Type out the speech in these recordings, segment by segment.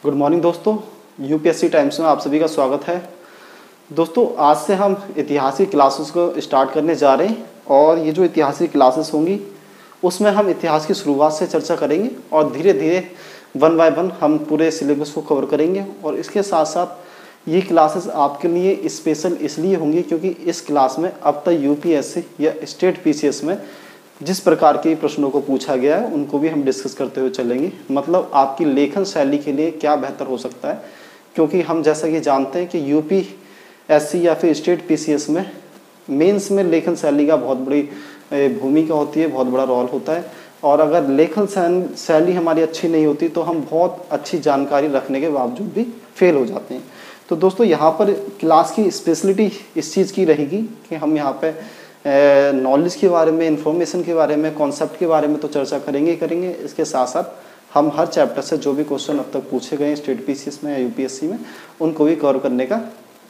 Good morning दोस्तों, UPSC times में आप सभी का स्वागत है। दोस्तों आज से हम इतिहास की क्लासेस को स्टार्ट करने जा रहे हैं और ये जो इतिहास की क्लासेस होंगी उसमें हम इतिहास की शुरुआत से चर्चा करेंगे और धीरे धीरे वन बाय वन हम पूरे सिलेबस को कवर करेंगे। और इसके साथ साथ ये क्लासेस आपके लिए स्पेशल इसलिए होंगी क्योंकि इस क्लास में अब तक यूपीएससी या स्टेट पीसीएस में जिस प्रकार के प्रश्नों को पूछा गया है उनको भी हम डिस्कस करते हुए चलेंगे। मतलब आपकी लेखन शैली के लिए क्या बेहतर हो सकता है, क्योंकि हम जैसा कि जानते हैं कि यूपीएससी या फिर स्टेट पीसीएस में मेंस में लेखन शैली का बहुत बड़ी भूमिका होती है, बहुत बड़ा रोल होता है। और अगर लेखन शैली हमारी अच्छी नहीं होती तो हम बहुत अच्छी जानकारी रखने के बावजूद भी फेल हो जाते हैं। तो दोस्तों यहाँ पर क्लास की स्पेशलिटी इस चीज़ की रहेगी कि हम यहाँ पे नॉलेज के बारे में, इंफॉर्मेशन के बारे में, कॉन्सेप्ट के बारे में तो चर्चा करेंगे। इसके साथ साथ हम हर चैप्टर से जो भी क्वेश्चन अब तक पूछे गए स्टेट पीसीएस में या यूपीएससी में उनको भी कवर करने का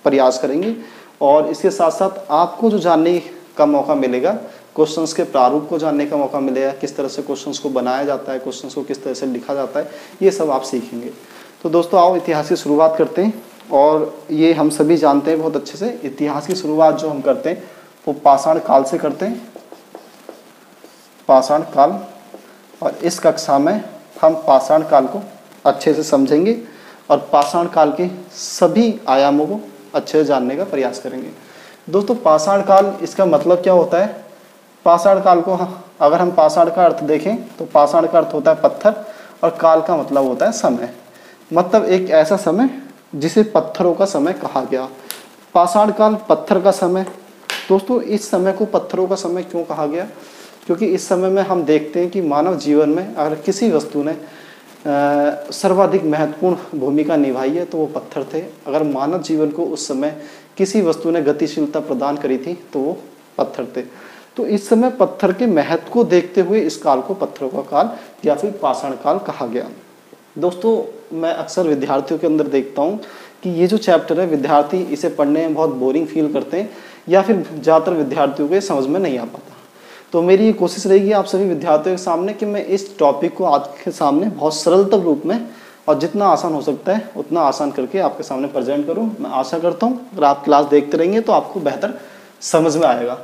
प्रयास करेंगे। और इसके साथ साथ आपको जो जानने का मौका मिलेगा, क्वेश्चंस के प्रारूप को जानने का मौका मिलेगा, किस तरह से क्वेश्चंस को बनाया जाता है, क्वेश्चंस को किस तरह से लिखा जाता है, ये सब आप सीखेंगे। तो दोस्तों आओ इतिहास की शुरुआत करते हैं। और ये हम सभी जानते हैं बहुत अच्छे से, इतिहास की शुरुआत जो हम करते हैं वो पाषाण काल से करते हैं, पाषाण काल। और इस कक्षा में हम पाषाण काल को अच्छे से समझेंगे और पाषाण काल के सभी आयामों को अच्छे से जानने का प्रयास करेंगे। दोस्तों पाषाण काल, इसका मतलब क्या होता है? पाषाण काल को अगर हम पाषाण का अर्थ देखें तो पाषाण का अर्थ होता है पत्थर और काल का मतलब होता है समय। मतलब एक ऐसा समय जिसे पत्थरों का समय कहा गया। पाषाण काल, पत्थर का समय। दोस्तों इस समय को पत्थरों का समय क्यों कहा गया? क्योंकि इस समय में हम देखते हैं कि मानव जीवन में अगर किसी वस्तु ने सर्वाधिक महत्वपूर्ण भूमिका निभाई है तो वो पत्थर थे। अगर मानव जीवन को उस समय किसी वस्तु ने गतिशीलता प्रदान करी थी तो वो पत्थर थे। तो इस समय पत्थर के महत्व को देखते हुए इस काल को पत्थरों का काल या फिर पाषाण काल कहा गया। दोस्तों मैं अक्सर विद्यार्थियों के अंदर देखता हूँ कि ये जो चैप्टर है विद्यार्थी इसे पढ़ने में बहुत बोरिंग फील करते हैं या फिर ज़्यादातर विद्यार्थियों को समझ में नहीं आ पाता। तो मेरी ये कोशिश रहेगी आप सभी विद्यार्थियों के सामने कि मैं इस टॉपिक को आपके सामने बहुत सरलतम रूप में और जितना आसान हो सकता है उतना आसान करके आपके सामने प्रेजेंट करूं। मैं आशा करता हूं अगर आप क्लास देखते रहेंगे तो आपको बेहतर समझ में आएगा।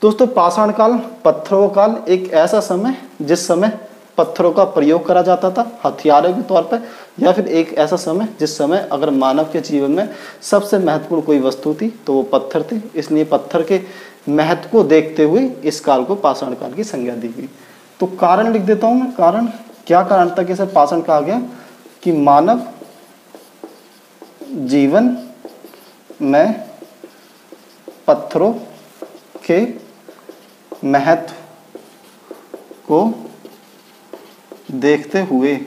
दोस्तों पाषाण काल, पत्थरों का काल, एक ऐसा समय जिस समय पत्थरों का प्रयोग करा जाता था हथियारों के तौर पर, या फिर एक ऐसा समय जिस समय अगर मानव के जीवन में सबसे महत्वपूर्ण कोई वस्तु थी तो वो पत्थर थे। इसलिए पत्थर के महत्व को देखते हुए इस काल को पाषाण काल की संज्ञा दी गई। तो कारण लिख देता हूं मैं। कारण, क्या कारण था कि इसे पाषाण कहा गया? कि मानव जीवन में पत्थरों के महत्व को देखते हुए,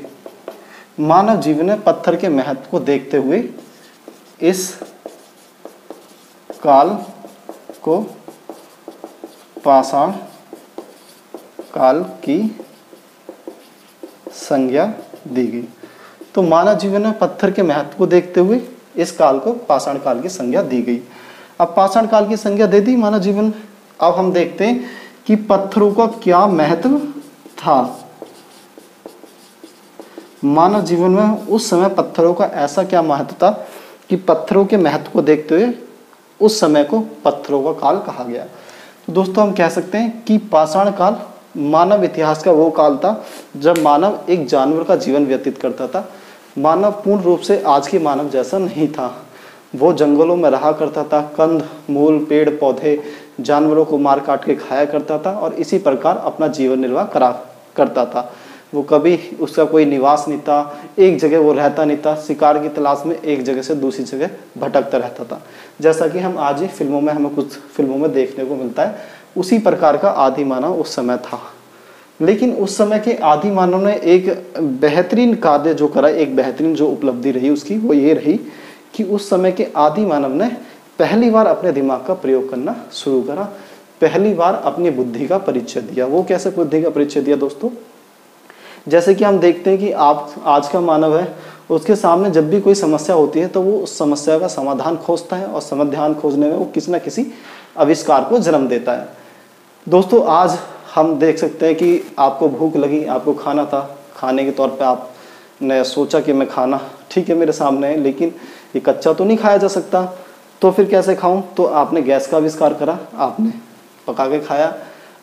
मानव जीवन में पत्थर के महत्व को देखते हुए इस काल को पाषाण काल की संज्ञा दी गई। तो मानव जीवन में पत्थर के महत्व को देखते हुए इस काल को पाषाण काल की संज्ञा दी गई। अब पाषाण काल की संज्ञा दे दी मानव जीवन। अब हम देखते हैं कि पत्थरों का क्या महत्व था। मानव जीवन में उस समय पत्थरों का ऐसा क्या महत्व था कि पत्थरों के महत्व को देखते हुए उस समय को पत्थरों का काल कहा गया। तो दोस्तों हम कह सकते हैं कि पाषाण काल मानव इतिहास का वो काल था जब मानव एक जानवर का जीवन व्यतीत करता था। मानव पूर्ण रूप से आज के मानव जैसा नहीं था। वो जंगलों में रहा करता था, कंद मूल, पेड़ पौधे, जानवरों को मार काट के खाया करता था और इसी प्रकार अपना जीवन निर्वाह करता था। वो कभी उसका कोई निवास नहीं था, एक जगह वो रहता नहीं था, शिकार की तलाश में एक जगह से दूसरी जगह भटकता रहता था। जैसा कि हम आज ही फिल्मों में, हमें कुछ फिल्मों में देखने को मिलता है, उसी प्रकार का आदि मानव उस समय था। लेकिन उस समय के आदि मानव ने एक बेहतरीन कार्य जो करा, एक बेहतरीन जो उपलब्धि रही उसकी, वो ये रही कि उस समय के आदि मानव ने पहली बार अपने दिमाग का प्रयोग करना शुरू करा, पहली बार अपनी बुद्धि का परिचय दिया। वो कैसे बुद्धि का परिचय दिया दोस्तों? जैसे कि हम देखते हैं कि आज का मानव है, उसके सामने जब भी कोई समस्या होती है तो वो उस समस्या का समाधान खोजता है और समाधान खोजने में वो किसी न किसी आविष्कार को जन्म देता है। दोस्तों आज हम देख सकते हैं कि आपको भूख लगी, आपको खाना था, खाने के तौर पे आप ने सोचा कि मैं खाना ठीक है मेरे सामने है, लेकिन ये कच्चा तो नहीं खाया जा सकता, तो फिर कैसे खाऊं? तो आपने गैस का आविष्कार करा, आपने पका के खाया।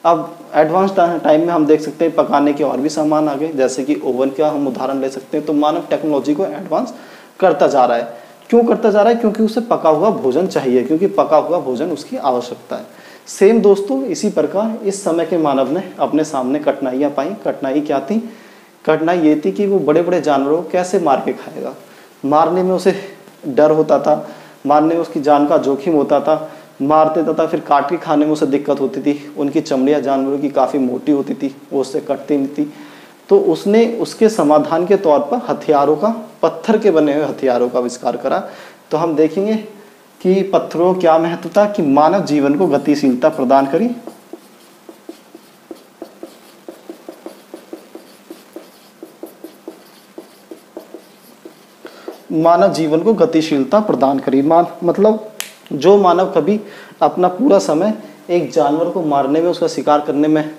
अब एडवांस टाइम में हम देख सकते हैं पकाने के और भी सामान आ गए, जैसे कि ओवन का हम उदाहरण ले सकते हैं। तो मानव टेक्नोलॉजी को एडवांस करता जा रहा है। क्यों करता जा रहा है? क्योंकि उसे पका हुआ भोजन चाहिए, क्योंकि पका हुआ भोजन उसकी आवश्यकता है। सेम दोस्तों इसी प्रकार इस समय के मानव ने अपने सामने कठिनाइयाँ पाई। कठिनाई क्या थी? कठिनाई ये थी कि वो बड़े बड़े जानवरों को कैसे मार के खाएगा। मारने में उसे डर होता था, मारने में उसकी जान का जोखिम होता था, मारते तथा फिर काट के खाने में उसे दिक्कत होती थी। उनकी चमड़ियाँ जानवरों की काफ़ी मोटी होती थी, वो उससे कटती नहीं थी। तो उसने उसके समाधान के तौर पर हथियारों का, पत्थर के बने हुए हथियारों का आविष्कार करा। तो हम देखेंगे कि पत्थरों क्या महत्व था कि मानव जीवन को गतिशीलता प्रदान करी। मानव जीवन को गतिशीलता प्रदान करी। मतलब जो मानव कभी अपना पूरा समय एक जानवर को मारने में, उसका शिकार करने में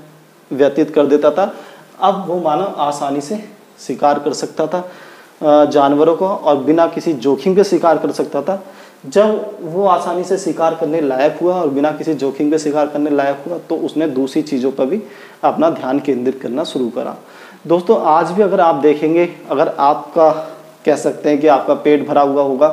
व्यतीत कर देता था, अब वो मानव आसानी से शिकार कर सकता था जानवरों को और बिना किसी जोखिम के शिकार कर सकता था। जब वो आसानी से शिकार करने लायक हुआ और बिना किसी जोखिम के शिकार करने लायक हुआ, तो उसने दूसरी चीज़ों पर भी अपना ध्यान केंद्रित करना शुरू करा। दोस्तों आज भी अगर आप देखेंगे, अगर आपका कह सकते हैं कि आपका पेट भरा हुआ होगा,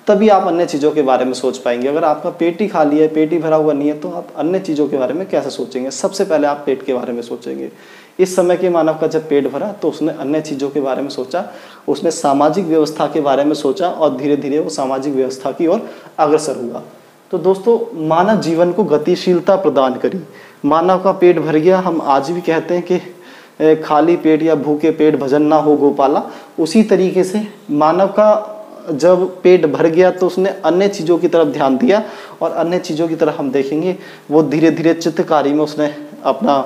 तभी आप अन्य चीज़ों के बारे में सोच पाएंगे। अगर आपका पेट ही खाली है, पेट ही भरा हुआ नहीं है, तो आप अन्य चीज़ों के बारे में कैसे सोचेंगे? सबसे पहले आप पेट के बारे में सोचेंगे। इस समय के मानव का जब पेट भरा तो उसने अन्य चीज़ों के बारे में सोचा, उसने सामाजिक व्यवस्था के बारे में सोचा और धीरे धीरे वो सामाजिक व्यवस्था की ओर अग्रसर हुआ। तो दोस्तों मानव जीवन को गतिशीलता प्रदान करी। मानव का पेट भर गया। हम आज भी कहते हैं कि खाली पेट या भूखे पेट भजन ना हो गोपाला। उसी तरीके से मानव का जब पेट भर गया तो उसने अन्य चीज़ों की तरफ ध्यान दिया, और अन्य चीज़ों की तरफ हम देखेंगे वो धीरे धीरे चित्रकारी में उसने अपना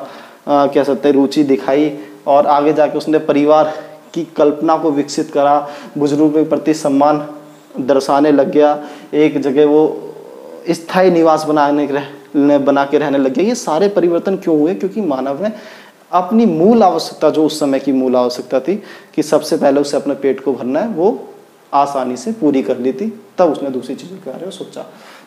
कह सकते हैं रुचि दिखाई, और आगे जाके उसने परिवार की कल्पना को विकसित करा, बुजुर्गों के प्रति सम्मान दर्शाने लग गया, एक जगह वो स्थायी निवास बना के रहने लग गया। ये सारे परिवर्तन क्यों हुए? क्योंकि मानव ने अपनी मूल आवश्यकता, जो उस समय की मूल आवश्यकता थी कि सबसे पहले उसे अपने पेट को भरना है, वो आसानी से पूरी कर ली थी। तब उसने दूसरी चीज़ों के बारे में सोचा।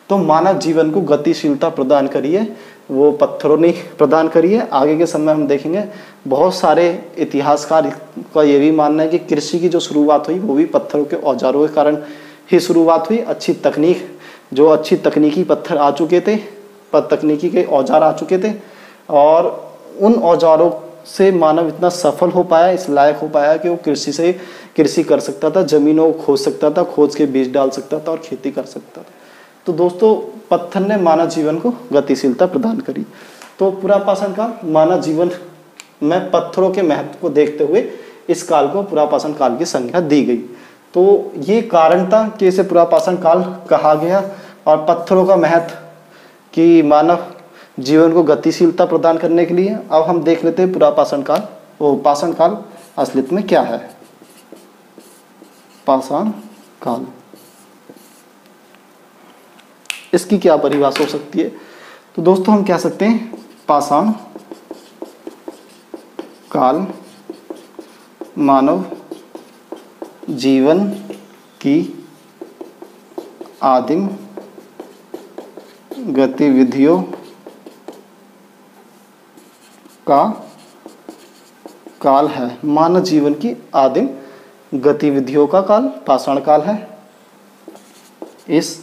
तो मानव जीवन को गतिशीलता प्रदान करिए, वो पत्थरों ने प्रदान करिए। आगे के समय हम देखेंगे बहुत सारे इतिहासकार का ये भी मानना है कि कृषि की जो शुरुआत हुई वो भी पत्थरों के औजारों के कारण ही शुरुआत हुई। अच्छी तकनीकी पत्थर आ चुके थे, तकनीकी के औजार आ चुके थे, और उन औजारों से मानव इतना सफल हो पाया, इस लायक हो पाया कि वो कृषि कर सकता था, जमीनों को खोज सकता था, खोज के बीज डाल सकता था और खेती कर सकता था। तो दोस्तों पत्थर ने मानव जीवन को गतिशीलता प्रदान करी। तो पुरापाषाण काल, मानव जीवन में पत्थरों के महत्व को देखते हुए इस काल को पुरापाषाण काल की संज्ञा दी गई। तो ये कारण था कि इसे पुरापाषाण काल कहा गया, और पत्थरों का महत्व कि मानव जीवन को गतिशीलता प्रदान करने के लिए। अब हम देख लेते हैं पुरापाषाण काल, वो पाषाण काल असलियत में क्या है। पाषाण काल, इसकी क्या परिभाषा हो सकती है? तो दोस्तों हम कह सकते हैं पाषाण काल मानव जीवन की आदिम गतिविधियों का काल है। मानव जीवन की आदिम गतिविधियों का काल पाषाण काल है। इस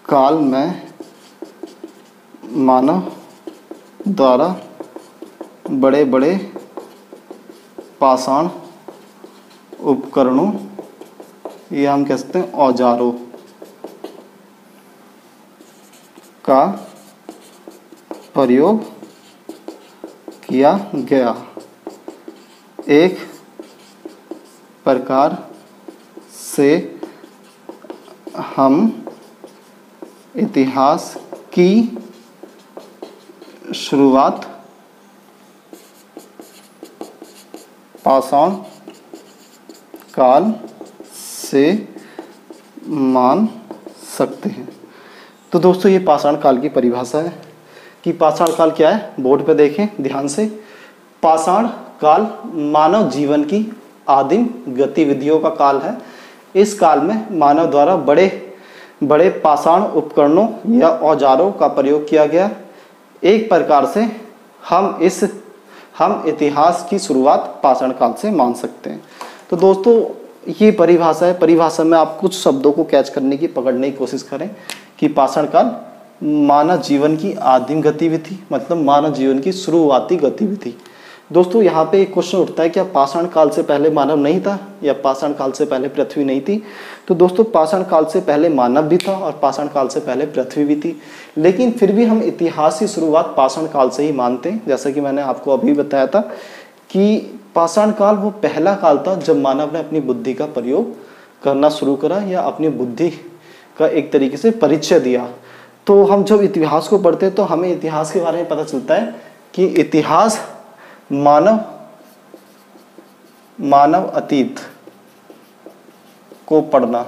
काल में मानव द्वारा बड़े बड़े पाषाण उपकरणों, या हम कह सकते हैं औजारों का प्रयोग किया गया। एक प्रकार से हम इतिहास की शुरुआत पाषाण काल से मान सकते हैं। तो दोस्तों ये पाषाण काल की परिभाषा है कि पाषाण काल क्या है। बोर्ड पे देखें ध्यान से। पाषाण काल मानव जीवन की आदिम गतिविधियों का काल है। इस काल में मानव द्वारा बड़े बड़े पाषाण उपकरणों या औजारों का प्रयोग किया गया। एक प्रकार से हम इतिहास की शुरुआत पाषाण काल से मान सकते हैं। तो दोस्तों ये परिभाषा है। परिभाषा में आप कुछ शब्दों को कैच करने की, पकड़ने की कोशिश करें कि पाषाण काल मानव जीवन की आदिम गतिविधि, मतलब मानव जीवन की शुरुआती गतिविधि। दोस्तों यहाँ पे एक क्वेश्चन उठता है, क्या पाषाण काल से पहले मानव नहीं था या पाषाण काल से पहले पृथ्वी नहीं थी? तो दोस्तों पाषाण काल से पहले मानव भी था और पाषाण काल से पहले पृथ्वी भी थी, लेकिन फिर भी हम इतिहास की शुरुआत पाषाण काल से ही मानते हैं। जैसा कि मैंने आपको अभी बताया था कि पाषाण काल वो पहला काल था जब मानव ने अपनी बुद्धि का प्रयोग करना शुरू करा या अपनी बुद्धि का एक तरीके से परिचय दिया। तो हम जब इतिहास को पढ़ते हैं तो हमें इतिहास के बारे में पता चलता है कि इतिहास मानव अतीत को पढ़ना,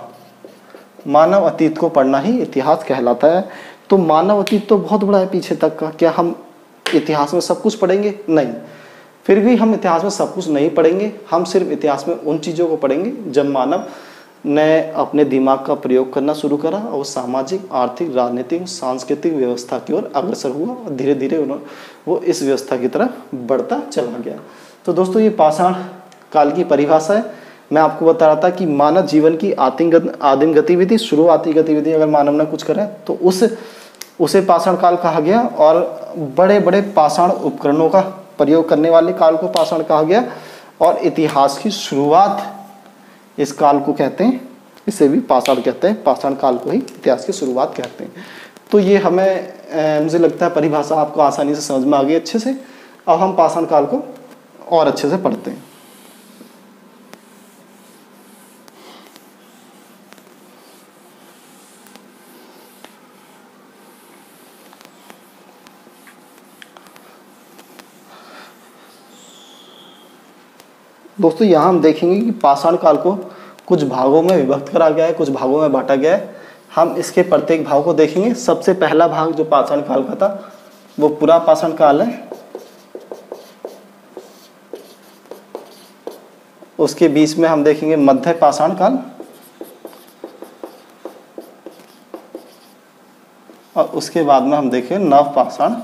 मानव अतीत को पढ़ना ही इतिहास कहलाता है। तो मानव अतीत तो बहुत बड़ा है पीछे तक का। क्या हम इतिहास में सब कुछ पढ़ेंगे? नहीं, फिर भी हम इतिहास में सब कुछ नहीं पढ़ेंगे। हम सिर्फ इतिहास में उन चीज़ों को पढ़ेंगे जब मानव ने अपने दिमाग का प्रयोग करना शुरू करा और सामाजिक, आर्थिक, राजनीतिक, सांस्कृतिक व्यवस्था की ओर अग्रसर हुआ और धीरे धीरे वो इस व्यवस्था की तरफ बढ़ता चला गया। तो दोस्तों ये पाषाण काल की परिभाषा है। मैं आपको बता रहा था कि मानव जीवन की आदिम गतिविधि, शुरुआती गतिविधि अगर मानव ने कुछ करा तो उसे पाषाण काल कहा गया, और बड़े बड़े पाषाण उपकरणों का प्रयोग करने वाले काल को पाषाण कहा गया। और इतिहास की शुरुआत इस काल को कहते हैं, इसे भी पाषाण कहते हैं। पाषाण काल को ही इतिहास की शुरुआत कहते हैं। तो ये हमें मुझे लगता है परिभाषा आपको आसानी से समझ में आ गई अच्छे से। अब हम पाषाण काल को और अच्छे से पढ़ते हैं। दोस्तों यहाँ हम देखेंगे कि पाषाण काल को कुछ भागों में विभक्त करा गया है, कुछ भागों में बांटा गया है। हम इसके प्रत्येक भाग को देखेंगे। सबसे पहला भाग जो पाषाण काल का था वो पुरा पाषाण काल है। उसके बीच में हम देखेंगे मध्य पाषाण काल, और उसके बाद में हम देखेंगे नव पाषाण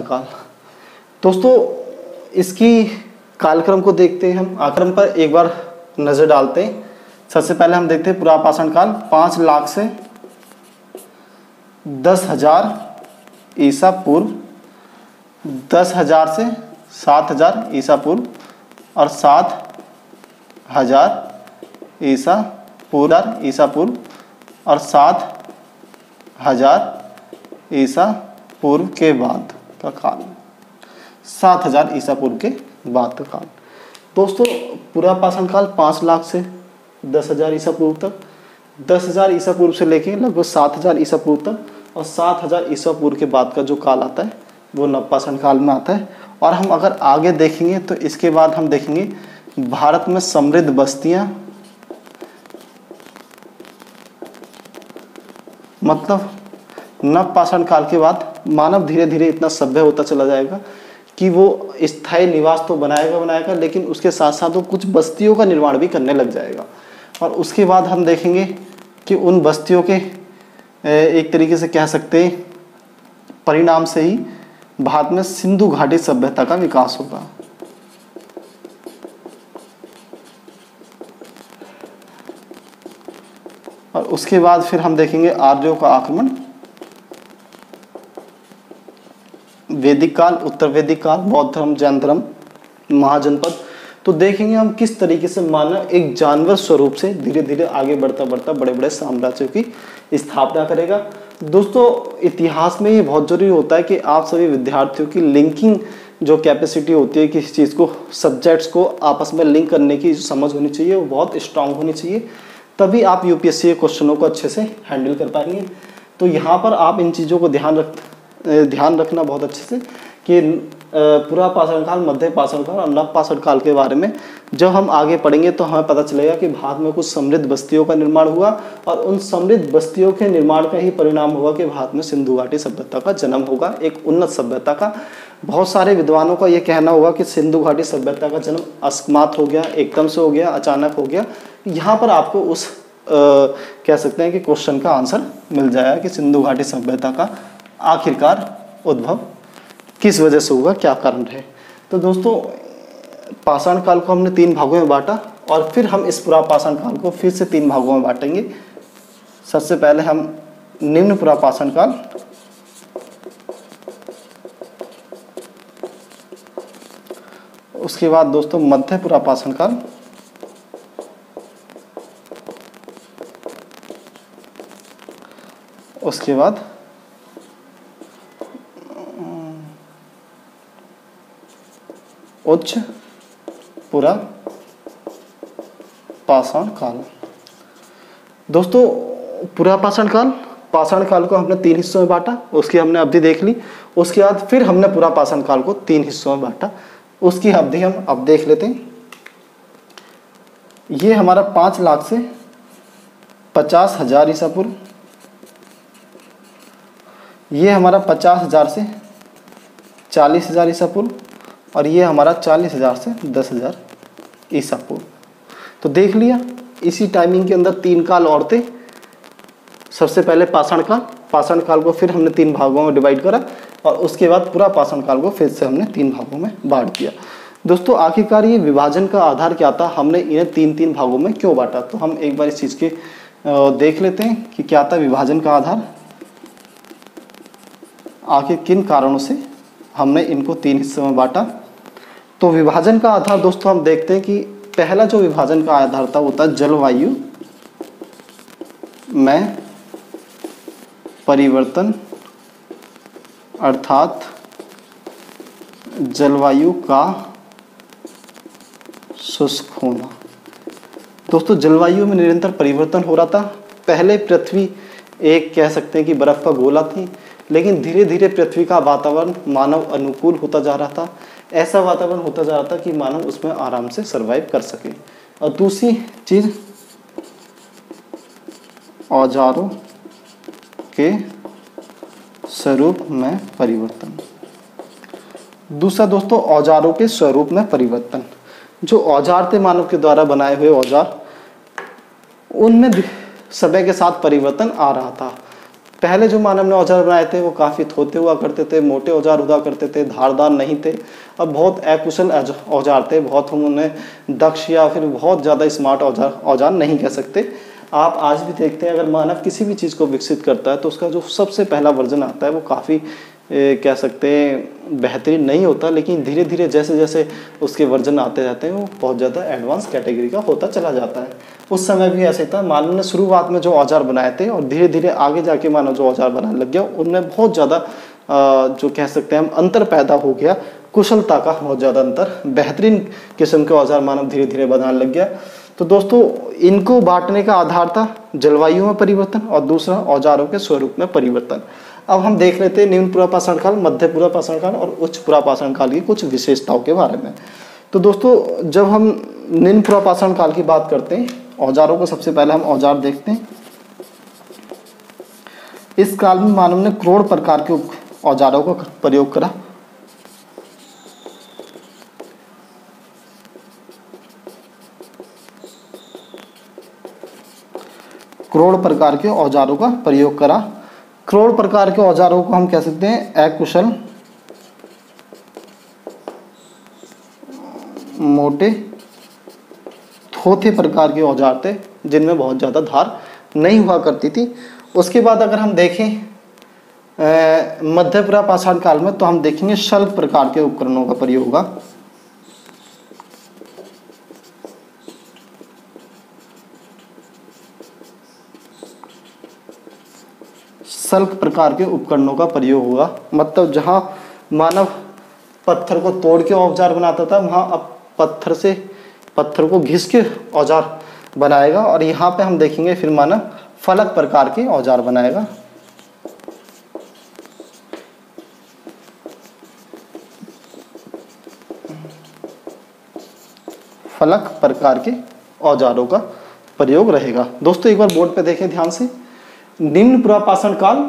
काल। दोस्तों इसकी कालक्रम को देखते हैं। हम आक्रम पर एक बार नजर डालते हैं। सबसे पहले हम देखते हैं पुरा पाषाण काल 5 लाख से 10,000 ईसा पूर्व, 10,000 से 7,000 ईसा पूर्व, और 7,000 ईसा पूर्व, और 7,000 ईसा पूर्व के बाद का काल, 7,000 ईसा पूर्व के बाद का काल। दोस्तों पूरा पाषाण काल 5 लाख से 10,000 ईसा पूर्व तक, 10,000 ईसा पूर्व से लेके लगभग 7,000 ईसा पूर्व तक, और 7,000 ईसा पूर्व के बाद का जो काल आता है वो नवपाषाण काल में आता है। और हम अगर आगे देखेंगे तो इसके बाद हम देखेंगे भारत में समृद्ध बस्तियां, मतलब नवपाषाण काल के बाद मानव धीरे धीरे इतना सभ्य होता चला जाएगा कि वो स्थायी निवास तो बनाएगा, लेकिन उसके साथ साथ वो कुछ बस्तियों का निर्माण भी करने लग जाएगा। और उसके बाद हम देखेंगे कि उन बस्तियों के एक तरीके से कह सकते हैं परिणाम से ही भारत में सिंधु घाटी सभ्यता का विकास होगा। और उसके बाद फिर हम देखेंगे आर्यों का आक्रमण, वैदिक काल, उत्तर वैदिक काल, बौद्ध धर्म, जैन धर्म, महाजनपद। तो देखेंगे हम किस तरीके से मानव एक जानवर स्वरूप से धीरे धीरे आगे बढ़ता बड़े बड़े साम्राज्यों की स्थापना करेगा। दोस्तों इतिहास में ये बहुत जरूरी होता है कि आप सभी विद्यार्थियों की लिंकिंग जो कैपेसिटी होती है, किसी चीज़ को, सब्जेक्ट्स को आपस में लिंक करने की जो समझ होनी चाहिए वो बहुत स्ट्रांग होनी चाहिए, तभी आप यूपीएससी के क्वेश्चनों को अच्छे से हैंडल कर पाएंगे। तो यहाँ पर आप इन चीज़ों को ध्यान रखना बहुत अच्छे से कि पूरा पाषाण काल, मध्य पाषाण काल और नव पाषाण काल के बारे में जब हम आगे पढ़ेंगे तो हमें पता चलेगा कि भारत में कुछ समृद्ध बस्तियों का निर्माण हुआ, और उन समृद्ध बस्तियों के निर्माण का ही परिणाम होगा कि भारत में सिंधु घाटी सभ्यता का जन्म होगा, एक उन्नत सभ्यता का। बहुत सारे विद्वानों का ये कहना होगा कि सिंधु घाटी सभ्यता का जन्म अकस्मात हो गया, एकदम से हो गया, अचानक हो गया। यहाँ पर आपको उस कह सकते हैं कि क्वेश्चन का आंसर मिल जाएगा कि सिंधु घाटी सभ्यता का आखिरकार उद्भव किस वजह से हुआ, क्या कारण रहे। तो दोस्तों पाषाण काल को हमने 3 भागों में बांटा और फिर हम इस पुरा पाषाण काल को फिर से 3 भागों में बांटेंगे। सबसे पहले हम निम्न पुरा पाषाण काल, उसके बाद दोस्तों मध्य पुरा पाषाण काल, उसके बाद उच्च पुरा पाषाण काल। दोस्तों पुरा पाषाण काल को हमने 3 हिस्सों में बांटा, उसकी हमने अवधि देख ली। उसके बाद फिर हमने पुरा पाषाण काल को 3 हिस्सों में बांटा, उसकी अवधि हम अब देख लेते हैं। ये हमारा 5 लाख से 50,000 ईसा पूर्व, ये हमारा 50,000 से 40,000 ईसा पूर्व, और ये हमारा 40,000 से 10,000 ईसा पूर्व। तो देख लिया, इसी टाइमिंग के अंदर 3 काल और थे। सबसे पहले पाषाण काल को फिर हमने 3 भागों में डिवाइड करा और उसके बाद पूरा पाषाण काल को फिर से हमने 3 भागों में बांट दिया। दोस्तों आखिरकार ये विभाजन का आधार क्या था, हमने इन्हें 3-3 भागों में क्यों बांटा, तो हम एक बार इस चीज़ के देख लेते हैं कि क्या था विभाजन का आधार, आखिर किन कारणों से हमने इनको 3 हिस्सों में बांटा। तो विभाजन का आधार दोस्तों हम देखते हैं कि पहला जो विभाजन का आधार था वो था जलवायु में परिवर्तन, अर्थात जलवायु का शुष्क होना। दोस्तों जलवायु में निरंतर परिवर्तन हो रहा था। पहले पृथ्वी एक कह सकते हैं कि बर्फ का गोला थी, लेकिन धीरे धीरे पृथ्वी का वातावरण मानव अनुकूल होता जा रहा था। ऐसा वातावरण होता जा रहा था कि मानव उसमें आराम से सरवाइव कर सके। और दूसरी चीज औजारों के स्वरूप में परिवर्तन। दूसरा दोस्तों औजारों के स्वरूप में परिवर्तन। जो औजार थे मानव के द्वारा बनाए हुए औजार, उनमें समय के साथ परिवर्तन आ रहा था। पहले जो मानव ने औजार बनाए थे वो काफ़ी थोथे हुआ करते थे, मोटे औजार हुआ करते थे, धारदार नहीं थे और बहुत अकुशल औजार थे। बहुत हम उन्हें दक्ष या फिर बहुत ज़्यादा स्मार्ट औजार नहीं कह सकते। आप आज भी देखते हैं अगर मानव किसी भी चीज़ को विकसित करता है तो उसका जो सबसे पहला वर्जन आता है वो काफ़ी कह सकते हैं बेहतरीन नहीं होता, लेकिन धीरे धीरे जैसे जैसे उसके वर्जन आते जाते हैं वो बहुत ज़्यादा एडवांस कैटेगरी का होता चला जाता है। उस समय भी ऐसे था, मानव ने शुरुआत में जो औजार बनाए थे और धीरे धीरे आगे जाके मानव जो औजार बनाने लग गया उनमें बहुत ज़्यादा जो कह सकते हैं हम अंतर पैदा हो गया, कुशलता का बहुत ज़्यादा अंतर, बेहतरीन किस्म के औजार मानव धीरे धीरे बनाने लग गया। तो दोस्तों इनको बांटने का आधार था जलवायु में परिवर्तन और दूसरा औजारों के स्वरूप में परिवर्तन। अब हम देख लेते हैं निम्न पुरा पाषाण काल, मध्य पुरा पाषाण काल और उच्च पुरा पाषाण काल की कुछ विशेषताओं के बारे में। तो दोस्तों जब हम निम्न पुरा पाषाण काल की बात करते हैं, औजारों को सबसे पहले हम औजार देखते हैं। इस काल में मानव ने करोड़ प्रकार के औजारों का प्रयोग करा। करोड़ प्रकार के औजारों का प्रयोग करा। करोड़ प्रकार के औजारों को हम कह सकते हैं अकुशल, मोटे, थोथे प्रकार के औजार थे जिनमें बहुत ज़्यादा धार नहीं हुआ करती थी। उसके बाद अगर हम देखें मध्य पुरा पाषाण काल में तो हम देखेंगे शल्क प्रकार के उपकरणों का प्रयोग होगा। शल्क प्रकार के उपकरणों का प्रयोग होगा, मतलब जहां मानव पत्थर को तोड़ के औजार बनाता था वहां अब पत्थर को घिस के औजार बनाएगा। और यहाँ पे हम देखेंगे फिर मानव फलक प्रकार के औजार बनाएगा। फलक प्रकार के औजारों का प्रयोग रहेगा। दोस्तों एक बार बोर्ड पे देखें ध्यान से, निम्न पुरा पाषाण काल,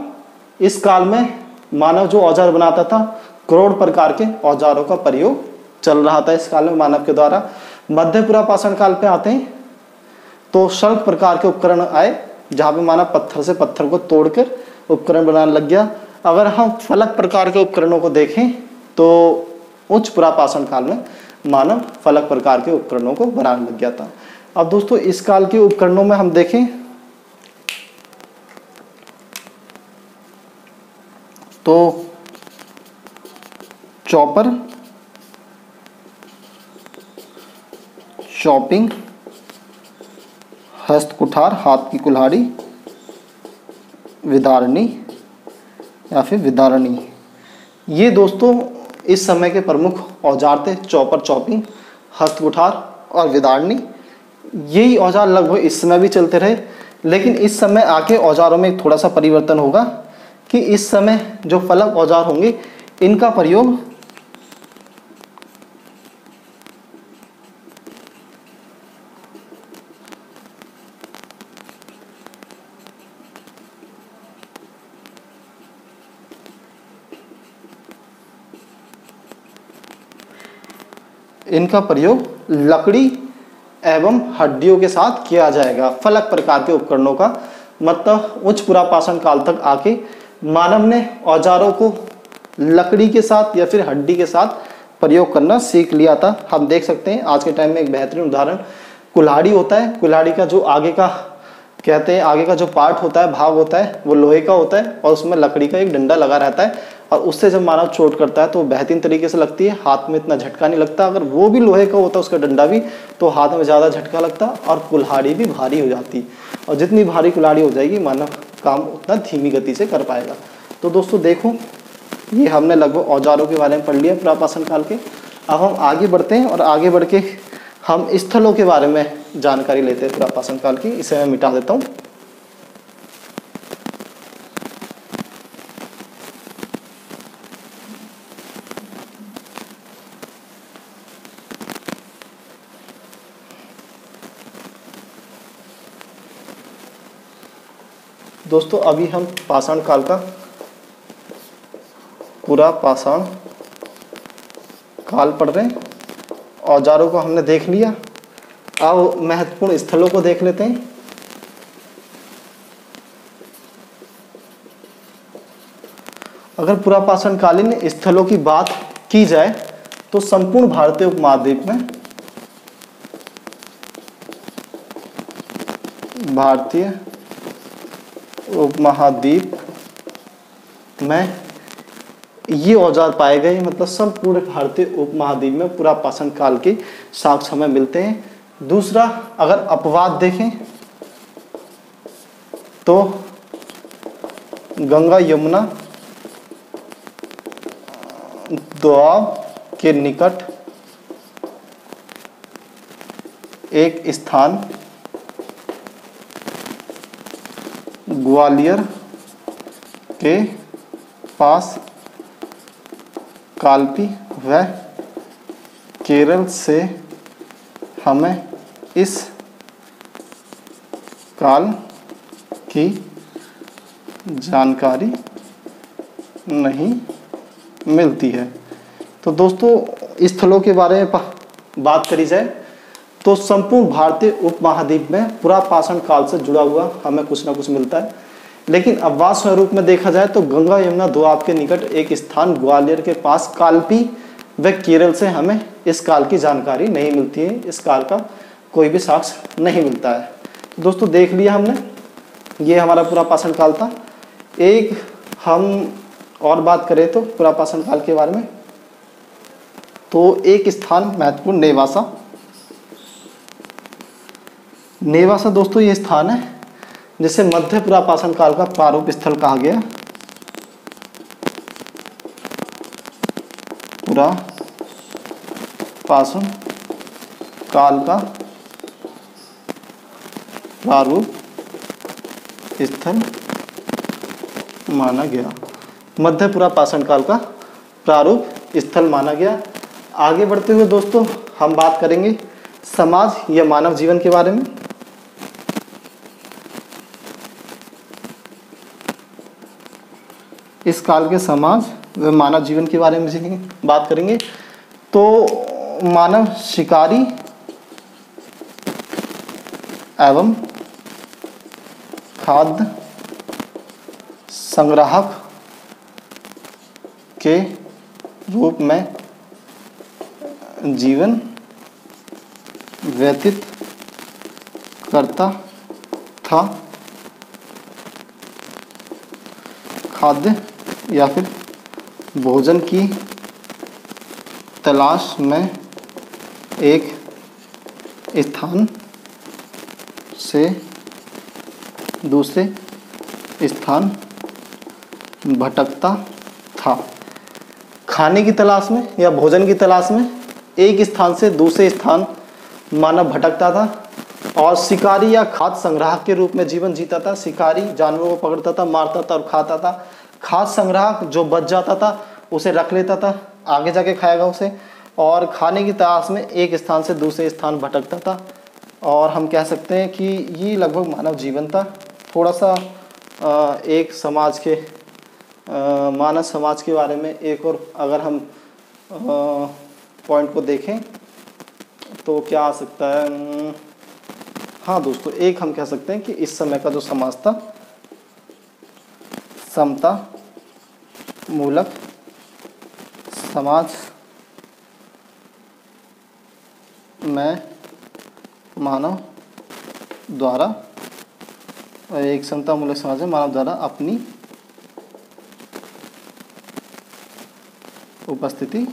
इस काल में मानव जो औजार बनाता था करोड़ प्रकार के औजारों का प्रयोग चल रहा था इस काल में मानव के द्वारा। मध्य पुरापाषाण काल पे आते हैं तो शल्क प्रकार के उपकरण आए, जहाँ पे मानव पत्थर से पत्थर को तोड़कर उपकरण बनाने लग गया। अगर हम फलक प्रकार के उपकरणों को देखें तो उच्च पुरापाषाण काल में मानव फलक प्रकार के उपकरणों को बनाने लग गया था। अब दोस्तों इस काल के उपकरणों में हम देखें तो चॉपर, चॉपिंग, हस्त कुठार, हाथ की कुल्हाड़ी, विदारणी या फिर विदारणी, ये दोस्तों इस समय के प्रमुख औजार थे। चॉपर, चॉपिंग, हस्त कुठार और विदारणी, यही औजार लगभग इस समय भी चलते रहे। लेकिन इस समय आके औजारों में थोड़ा सा परिवर्तन होगा कि इस समय जो फलक औजार होंगे इनका प्रयोग लकड़ी एवं हड्डियों के साथ किया जाएगा। फलक प्रकार के उपकरणों का मतलब उच्च पुरापाषाण काल तक आके मानव ने औजारों को लकड़ी के साथ या फिर हड्डी के साथ प्रयोग करना सीख लिया था। हम देख सकते हैं आज के टाइम में एक बेहतरीन उदाहरण कुल्हाड़ी होता है। कुल्हाड़ी का जो आगे का कहते हैं आगे का जो पार्ट होता है, भाग होता है, वो लोहे का होता है और उसमें लकड़ी का एक डंडा लगा रहता है और उससे जब मानव चोट करता है तो बेहतरीन तरीके से लगती है, हाथ में इतना झटका नहीं लगता। अगर वो भी लोहे का होता उसका डंडा भी, तो हाथ में ज़्यादा झटका लगता और कुल्हाड़ी भी भारी हो जाती। और जितनी भारी कुल्हाड़ी हो जाएगी मानव काम उतना धीमी गति से कर पाएगा। तो दोस्तों देखो, ये हमने लगभग औजारों के बारे में पढ़ लिया पुरापाषाण काल के। अब हम आगे बढ़ते हैं और आगे बढ़ के हम स्थलों के बारे में जानकारी लेते हैं पुरापाषाण काल की। इसे मैं मिटा देता हूँ। दोस्तों अभी हम पाषाण काल का पुरापाषाण काल पढ़ रहे हैं। औजारों को हमने देख लिया, अब महत्वपूर्ण स्थलों को देख लेते हैं। अगर पुरापाषाण कालीन स्थलों की बात की जाए तो संपूर्ण भारतीय उपमहाद्वीप में ये औजार पाए गए, मतलब संपूर्ण भारतीय उपमहाद्वीप में पुरापाषाण काल के साक्ष्य हमें मिलते हैं। दूसरा, अगर अपवाद देखें तो गंगा यमुना दोआब के निकट एक स्थान ग्वालियर के पास कालपी व केरल से हमें इस काल की जानकारी नहीं मिलती है। तो दोस्तों स्थलों के बारे में बात करी जाए तो संपूर्ण भारतीय उपमहाद्वीप में पुरापाषाण काल से जुड़ा हुआ हमें कुछ ना कुछ मिलता है। लेकिन अपवाद स्वरूप में देखा जाए तो गंगा यमुना दोआब के निकट एक स्थान ग्वालियर के पास कालपी व केरल से हमें इस काल की जानकारी नहीं मिलती है। इस काल का कोई भी साक्ष्य नहीं मिलता है। तो दोस्तों देख लिया हमने, ये हमारा पुरापाषाण काल था। एक हम और बात करें तो पुरापाषाण काल के बारे में, तो एक स्थान महत्वपूर्ण नेवासा। नेवासा दोस्तों ये स्थान है जिसे मध्य पुरापाषाण काल का प्रारूप स्थल कहा गया। पुरापाषाण काल का प्रारूप स्थल माना गया। मध्य पुरापाषाण काल का प्रारूप स्थल माना गया। आगे बढ़ते हुए दोस्तों हम बात करेंगे समाज या मानव जीवन के बारे में। इस काल के समाज व मानव जीवन के बारे में सीखेंगे, बात करेंगे। तो मानव शिकारी एवं खाद्य संग्राहक के रूप में जीवन व्यतीत करता था। खाद्य या फिर भोजन की तलाश में एक स्थान से दूसरे स्थान भटकता था। खाने की तलाश में या भोजन की तलाश में एक स्थान से दूसरे स्थान मानव भटकता था और शिकारी या खाद्य संग्राहक के रूप में जीवन जीता था। शिकारी जानवरों को पकड़ता था, मारता था और खाता था। खाद्य संग्राहक जो बच जाता था उसे रख लेता था, आगे जाके खाएगा उसे। और खाने की तलाश में एक स्थान से दूसरे स्थान भटकता था। और हम कह सकते हैं कि ये लगभग मानव जीवन था। थोड़ा सा एक समाज के मानव समाज के बारे में एक और अगर हम पॉइंट को देखें तो क्या आ सकता है। हाँ दोस्तों, एक हम कह सकते हैं कि इस समय का जो समाज था समता मूलक समाज में मानव द्वारा एक समता मूलक समाज में मानव द्वारा अपनी उपस्थिति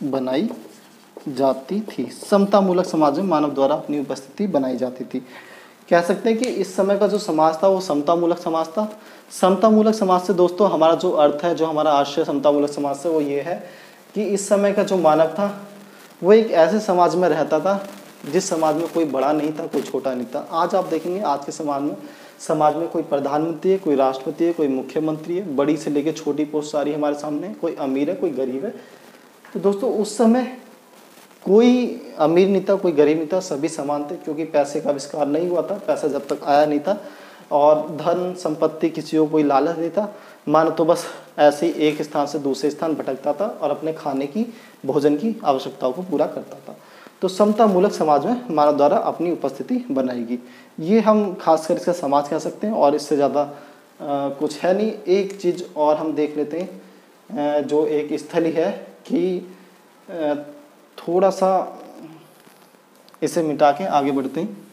बनाई जाती थी। समता मूलक समाज में मानव द्वारा अपनी उपस्थिति बनाई जाती थी। कह सकते हैं कि इस समय का जो समाज था वो समता मूलक समाज था। समता मूलक समाज से दोस्तों हमारा जो अर्थ है, जो हमारा आशय समता मूलक समाज से, वो ये है कि इस समय का जो मानव था वो एक ऐसे समाज में रहता था जिस समाज में कोई बड़ा नहीं था, कोई छोटा नहीं था। आज आप देखेंगे आज के समाज में कोई प्रधानमंत्री है, कोई राष्ट्रपति है, कोई मुख्यमंत्री है, बड़ी से लेकर छोटी पोस्ट सारी हमारे सामने है। कोई अमीर है, कोई गरीब है। तो दोस्तों उस समय कोई अमीर नहीं था, कोई गरीब नहीं था, सभी समान थे, क्योंकि पैसे का आविष्कार नहीं हुआ था, पैसा जब तक आया नहीं था और धन संपत्ति किसी को कोई लालच नहीं था। मानो तो बस ऐसे ही एक स्थान से दूसरे स्थान भटकता था और अपने खाने की, भोजन की आवश्यकताओं को पूरा करता था। तो समता मूलक समाज में मानव द्वारा अपनी उपस्थिति बनाएगी, ये हम खासकर इसका समाज कह सकते हैं और इससे ज़्यादा कुछ है नहीं। एक चीज़ और हम देख लेते हैं जो एक स्थली है कि थोड़ा सा इसे मिटा के आगे बढ़ते हैं।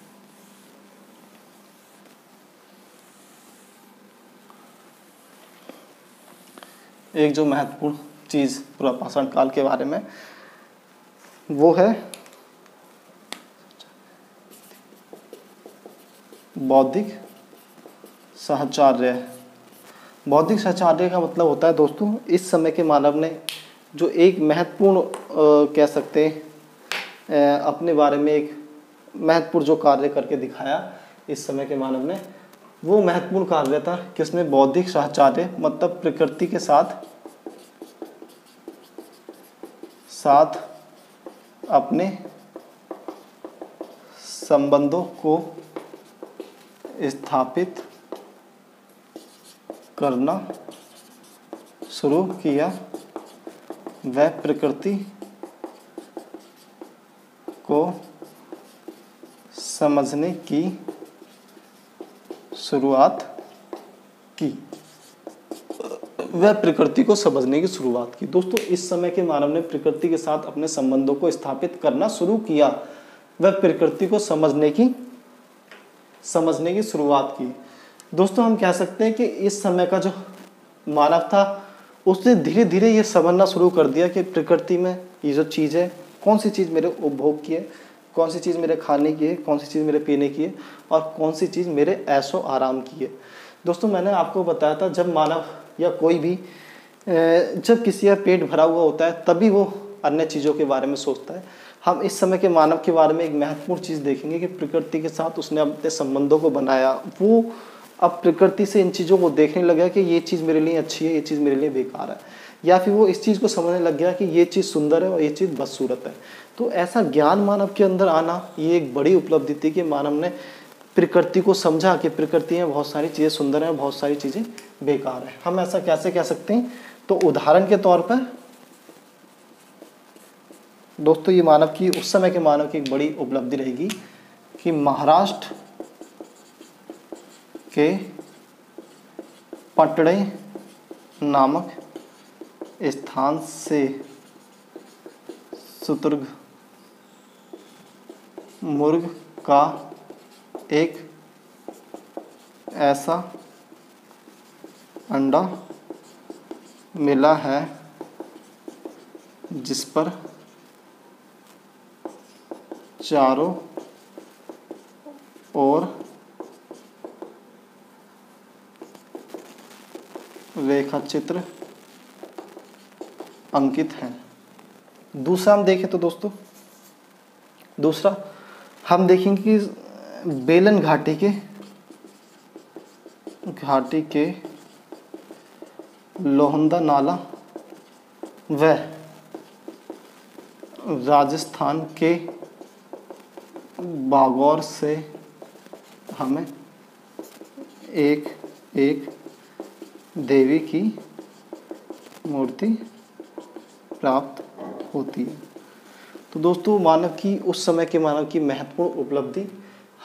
एक जो महत्वपूर्ण चीज़ पूरा पाषाण काल के बारे में वो है बौद्धिक साहचर्य। बौद्धिक साहचर्य का मतलब होता है दोस्तों इस समय के मानव ने जो एक महत्वपूर्ण कह सकते हैं अपने बारे में एक महत्वपूर्ण जो कार्य करके दिखाया इस समय के मानव ने, वो महत्वपूर्ण कार्य था कि उसमें बौद्धिक साहचर्य मतलब प्रकृति के साथ अपने संबंधों को स्थापित करना शुरू किया। वह प्रकृति को समझने की शुरुआत की। वह प्रकृति को समझने की शुरुआत की। दोस्तों इस समय के मानव ने प्रकृति के साथ अपने संबंधों को स्थापित करना शुरू किया। वह प्रकृति को समझने की शुरुआत की। दोस्तों हम कह सकते हैं कि इस समय का जो मानव था उसने धीरे धीरे ये समझना शुरू कर दिया कि प्रकृति में ये जो चीज़ है, कौन सी चीज़ मेरे उपभोग की है, कौन सी चीज़ मेरे खाने की है, कौन सी चीज़ मेरे पीने की है और कौन सी चीज़ मेरे ऐशो आराम की है। दोस्तों मैंने आपको बताया था जब मानव या कोई भी जब किसी का पेट भरा हुआ होता है तभी वो अन्य चीज़ों के बारे में सोचता है। हम इस समय के मानव के बारे में एक महत्वपूर्ण चीज़ देखेंगे कि प्रकृति के साथ उसने अपने संबंधों को बनाया। वो अब प्रकृति से इन चीज़ों को देखने लगा कि ये चीज़ मेरे लिए अच्छी है, ये चीज़ मेरे लिए बेकार है, या फिर वो इस चीज़ को समझने लग गया कि ये चीज़ सुंदर है और ये चीज़ बदसूरत है। तो ऐसा ज्ञान मानव के अंदर आना ये एक बड़ी उपलब्धि थी कि मानव ने प्रकृति को समझा कि प्रकृति में बहुत सारी चीज़ें सुंदर हैं, बहुत सारी चीज़ें बेकार हैं। हम ऐसा कैसे कह सकते हैं? तो उदाहरण के तौर पर दोस्तों ये मानव की उस समय के मानव की एक बड़ी उपलब्धि रहेगी कि महाराष्ट्र के पटड़े नामक स्थान से शुतुरमुर्ग का एक ऐसा अंडा मिला है जिस पर चारों ओर रेखा चित्र अंकित हैं। दूसरा हम देखें तो दोस्तों, दूसरा हम देखेंगे कि बेलन घाटी के लोहंदा नाला व राजस्थान के बागौर से हमें एक एक देवी की मूर्ति प्राप्त होती है। तो दोस्तों मानव की उस समय के मानव की महत्वपूर्ण उपलब्धि,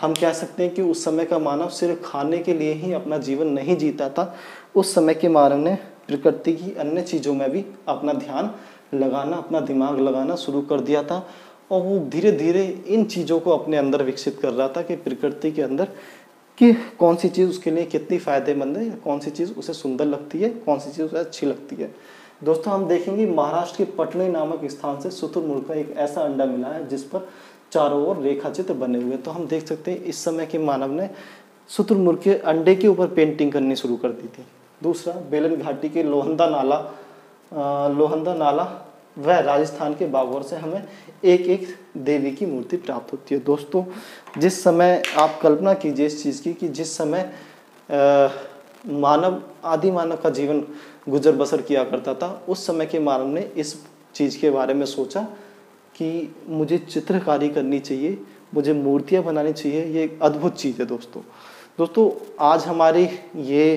हम कह सकते हैं कि उस समय का मानव सिर्फ खाने के लिए ही अपना जीवन नहीं जीता था। उस समय के मानव ने प्रकृति की अन्य चीज़ों में भी अपना ध्यान लगाना, अपना दिमाग लगाना शुरू कर दिया था और वो धीरे धीरे इन चीज़ों को अपने अंदर विकसित कर रहा था कि प्रकृति के अंदर कि कौन सी चीज़ उसके लिए कितनी फ़ायदेमंद है, कौन सी चीज़ उसे सुंदर लगती है, कौन सी चीज़ उसे अच्छी लगती है। दोस्तों हम देखेंगे महाराष्ट्र के पटने नामक स्थान से शुतुरमुर्ग का एक ऐसा अंडा मिला है जिस पर चारों ओर रेखा चित्र बने हुए। तो हम देख सकते हैं इस समय के मानव ने शुतुरमुर्ग के अंडे के ऊपर पेंटिंग करनी शुरू कर दी थी। दूसरा, बेलन घाटी के लोहंदा नाला व राजस्थान के बागौर से हमें एक एक देवी की मूर्ति प्राप्त होती है। दोस्तों जिस समय आप कल्पना कीजिए इस चीज़ की कि जिस समय आदि मानव का जीवन गुजर बसर किया करता था, उस समय के मानव ने इस चीज़ के बारे में सोचा कि मुझे चित्रकारी करनी चाहिए, मुझे मूर्तियाँ बनानी चाहिए। ये एक अद्भुत चीज़ है दोस्तों आज हमारी ये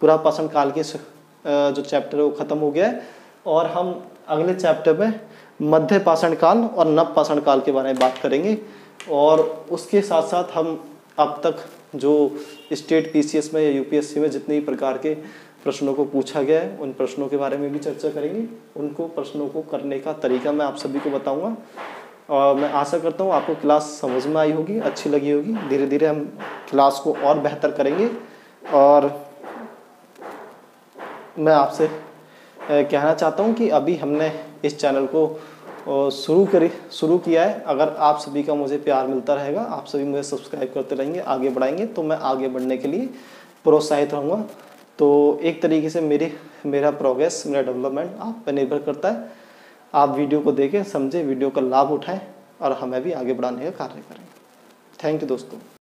पुरापाषाण काल के जो चैप्टर है वो ख़त्म हो गया है और हम अगले चैप्टर में मध्य पाषाण काल और नव पाषाण काल के बारे में बात करेंगे। और उसके साथ साथ हम अब तक जो स्टेट पीसीएस में या यूपीएससी में जितने प्रकार के प्रश्नों को पूछा गया है उन प्रश्नों के बारे में भी चर्चा करेंगे। उनको प्रश्नों को करने का तरीका मैं आप सभी को बताऊंगा और मैं आशा करता हूँ आपको क्लास समझ में आई होगी, अच्छी लगी होगी। धीरे धीरे हम क्लास को और बेहतर करेंगे और मैं आपसे कहना चाहता हूं कि अभी हमने इस चैनल को शुरू किया है। अगर आप सभी का मुझे प्यार मिलता रहेगा, आप सभी मुझे सब्सक्राइब करते रहेंगे, आगे बढ़ाएंगे, तो मैं आगे बढ़ने के लिए प्रोत्साहित रहूँगा। तो एक तरीके से मेरा प्रोग्रेस, मेरा डेवलपमेंट आप पर निर्भर करता है। आप वीडियो को देखें, समझें, वीडियो का लाभ उठाएं और हमें भी आगे बढ़ाने का कार्य करें। थैंक यू दोस्तों।